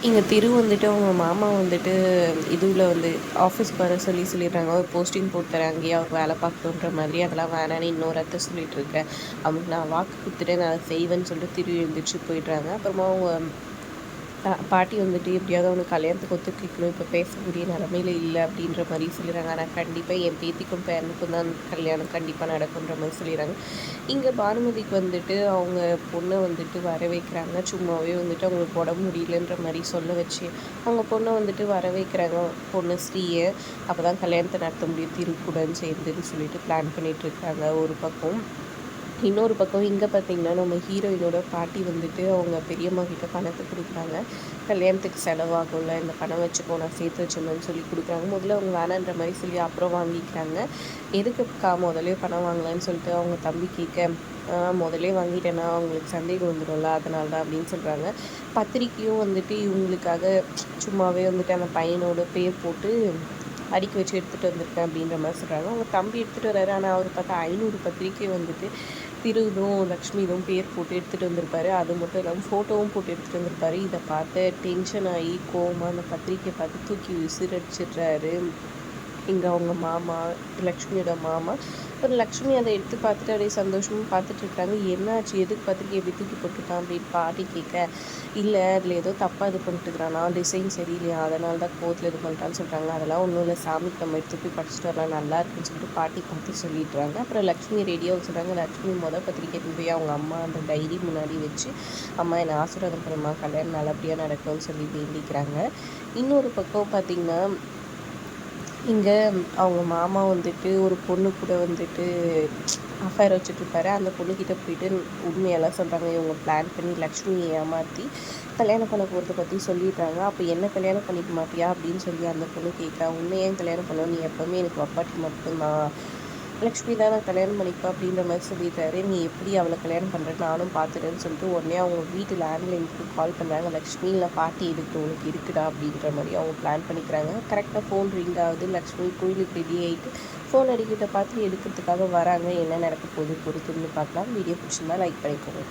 இங்கே திரு வந்துட்டு அவங்க மாமா வந்துட்டு இதுவில் வந்து ஆஃபீஸ்க்கு வர சொல்லிடுறாங்க. ஒரு போஸ்டிங் போட்டு தரேன், அங்கேயே அவர் வேலை பார்க்கணுன்ற மாதிரி. அதெல்லாம் வேணான்னு இன்னொரு அத்தை சொல்லிட்டு இருக்கேன். அவங்களுக்கு நான் வாக்கு கொடுத்துட்டேன், நான் அதை செய்வேன்னு சொல்லிட்டு திரு எழுந்திரிச்சு போயிடுறாங்க. அப்புறமா அவங்க பாட்டி வந்துட்டு எப்படியாவது அவனுக்கு கல்யாணத்துக்கு ஒத்துக்கணும், இப்போ பேசக்கூடிய நிலமையில இல்லை அப்படின்ற மாதிரி சொல்லிடுறாங்க. ஆனால் கண்டிப்பாக என் பேத்திக்கும் பேரனுக்கும் தான் கல்யாணம் கண்டிப்பாக நடக்குன்ற மாதிரி சொல்லிடுறாங்க. இங்கே பானுமதிக்கு வந்துட்டு அவங்க பொண்ணை வந்துட்டு வர வைக்கிறாங்க. சும்மாவே வந்துட்டு அவங்களுக்கு உடம்பு முடியலன்ற மாதிரி சொல்ல வச்சு அவங்க பொண்ணை வந்துட்டு வர வைக்கிறாங்க. பொண்ணு ஸ்ரீயை அப்போ தான் கல்யாணத்தை நடத்த முடியும் திருக்குடன் சேர்ந்துன்னு சொல்லிட்டு பிளான் பண்ணிகிட்ருக்காங்க ஒரு பக்கம். இன்னொரு பக்கம் இங்கே பார்த்திங்கன்னா நம்ம ஹீரோயினோட பாட்டி வந்துட்டு அவங்க பெரியம்மா கிட்ட பணத்தை கொடுக்குறாங்க. கல்யாணத்துக்கு செலவாகும்ல, இந்த பணம் வச்சுக்கோ, நான் சேர்த்து வச்சுருந்தேன்னு சொல்லி கொடுக்குறாங்க. முதல்ல அவங்க வேணான்ற மாதிரி சொல்லி அப்புறம் வாங்கிக்கிறாங்க. எதுக்குக்கா முதலே பணம் வாங்கலான்னு சொல்லிட்டு அவங்க தம்பி கேட்க, முதலே வாங்கிட்டேன்னா அவங்களுக்கு சந்தேகம் வந்துடும்ல, அதனால தான் அப்படின்னு சொல்கிறாங்க. பத்திரிக்கையும் வந்துட்டு இவங்களுக்காக சும்மாவே வந்துட்டு அந்த பையனோட பேர் போட்டு அடுக்கி வச்சு எடுத்துகிட்டு வந்திருக்கேன் அப்படின்ற மாதிரி சொல்கிறாங்க. அவங்க தம்பி எடுத்துகிட்டு வர்றாரு. ஆனால் அவர் பார்த்தா 500 பத்திரிக்கை வந்துட்டு திருதும் லக்ஷ்மிதும் பேர் போட்டு எடுத்துகிட்டு வந்திருப்பாரு. அது மட்டும் இல்லாமல் ஃபோட்டோவும் போட்டு எடுத்துகிட்டு வந்திருப்பாரு. இதை பார்த்து டென்ஷன் ஆகி கோவமாக அந்த பத்திரிக்கையை பார்த்து தூக்கி விசிறடிச்சிடுறாரு. இங்கே அவங்க மாமா, லக்ஷ்மியோட மாமா. ஒரு லக்ஷ்மி அதை எடுத்து பார்த்துட்டு அப்படியே சந்தோஷமாக பார்த்துட்ருக்காங்க. என்னாச்சு, எதுக்கு பத்திரிக்கை எப்படி தூக்கி போட்டுருக்கான் அப்படின்னு பாட்டி கேட்க, இல்லை அதில் ஏதோ தப்பாக இது பண்ணிட்டுருக்குறானா, டிசைன் சரியில்லையா, அதனால தான் கோவத்தில் இது பண்ணிட்டான்னு சொல்கிறாங்க. அதெல்லாம் ஒன்றும் இல்லை, சாமிக்கு நம்ம எடுத்து போய் படிச்சுட்டு வரலாம், நல்லா இருக்குன்னு சொல்லிட்டு பாட்டி பார்த்து சொல்லிடுறாங்க. அப்புறம் லக்ஷ்மி ரெடியாக சொல்கிறாங்க. லக்ஷ்மி பத்திரிக்கை போய் அவங்க அம்மா அந்த டைரி முன்னாடி வச்சு, அம்மா என்னை ஆசீர்வாதம் பண்ணுமா, கல்யாணம் நல்லபடியாக நடக்கும்னு சொல்லி வேண்டிக்கிறாங்க. இன்னொரு பக்கம் பார்த்திங்கன்னா இங்கே அவங்க மாமா வந்துட்டு ஒரு பொண்ணு கூட வந்துட்டு அஃபேர் வச்சுட்ருப்பாரு. அந்த பொண்ணுக்கிட்ட போயிட்டு உண்மையெல்லாம் சொல்கிறாங்க. இவங்க பிளான் பண்ணி லக்ஷ்மியை ஏமாற்றி கல்யாணம் பண்ண போகிறத பற்றி சொல்லிடுறாங்க. அப்போ என்ன கல்யாணம் பண்ணிக்க மாட்டியா அப்படின்னு சொல்லி அந்த பொண்ணு கேட்க, உன்னை ஏன் கல்யாணம் பண்ணணும், நீ எப்போவுமே எனக்கு வப்பாட்டி மட்டும்தான், லக்ஷ்மி தான் நான் கல்யாணம் பண்ணிப்பேன் அப்படின்ற மாதிரி சொல்லிட்டாரு. நீ எப்படி அவளை கல்யாணம் பண்ணுறேன்னு நானும் பார்த்துட்டேன்னு சொல்லிட்டு உடனே அவங்க வீட்டு லேண்ட்லைனுக்கு கால் பண்ணுறாங்க. லக்ஷ்மி இல்லை பாட்டி இருக்கு, உனக்கு இருக்குடா அப்படின்ற மாதிரி அவங்க பிளான் பண்ணிக்கிறாங்க. கரெக்டாக ஃபோன் ரிங் ஆகுது. லக்ஷ்மி கோயிலுக்கு ரெடி ஆகிட்டு ஃபோன் அடிக்கிட்ட பார்த்து எடுக்கிறதுக்காக வராங்க. என்ன நடக்க போகுது பொறுத்துன்னு பார்க்கலாம். வீடியோ பிடிச்சிருந்தா லைக் பண்ணிக்கோங்க.